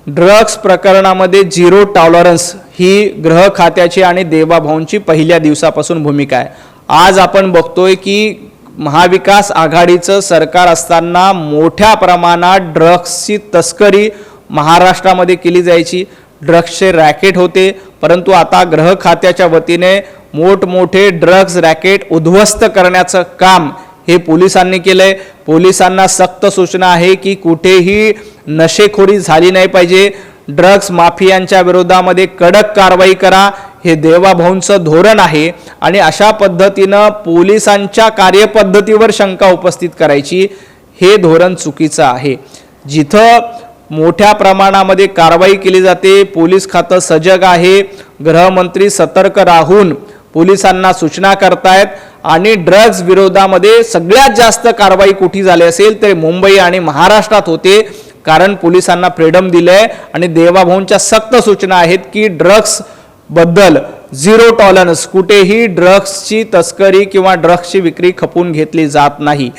Drugs प्रकरणामध्ये zero tolerance ही गृह खात्याची आणि देवाभाऊंची पहिल्या दिवसापासून भूमिका आहे। आज आपण बघतोय की महाविकास आघाडीचं सरकार असताना मोठ्या प्रमाणात ड्रग्सची तस्करी महाराष्ट्रामध्ये केली जायची, ड्रग्सचे रॅकेट होते, परंतु आता गृह खात्याच्या वतीने मोठमोठे ड्रग्स रॅकेट उद्ध्वस्त करण्याचं काम हे पोलिसांनी केलंय। पोलिसांना सक्त सूचना आहे की कुठेही नशेखोरी झाली नाही पाहिजे, ड्रग्स माफियांच्या विरोधामध्ये कडक कारवाई करा, हे देवाभाऊंचं धोरण आहे। आणि अशा पद्धतीनं पोलिसांच्या कार्यपद्धतीवर शंका उपस्थित करायची हे धोरण चुकीचं आहे। जिथं मोठ्या प्रमाणामध्ये कारवाई केली जाते, पोलीस खातं सजग आहे, गृहमंत्री सतर्क राहून पोलिसांना सूचना करतायत आणि ड्रग्स विरोधामध्ये सगळ्यात जास्त कारवाई कुठे झाली असेल तर मुंबई आणि महाराष्ट्रात होते, कारण पोलिसांना फ्रीडम दिलंय आणि देवाभाऊंच्या सक्त सूचना आहेत की ड्रग्स बद्दल झिरो टॉलरन्स, कुठेही ड्रग्सची तस्करी किंवा ड्रग्सची विक्री खपून घेतली जात नाही।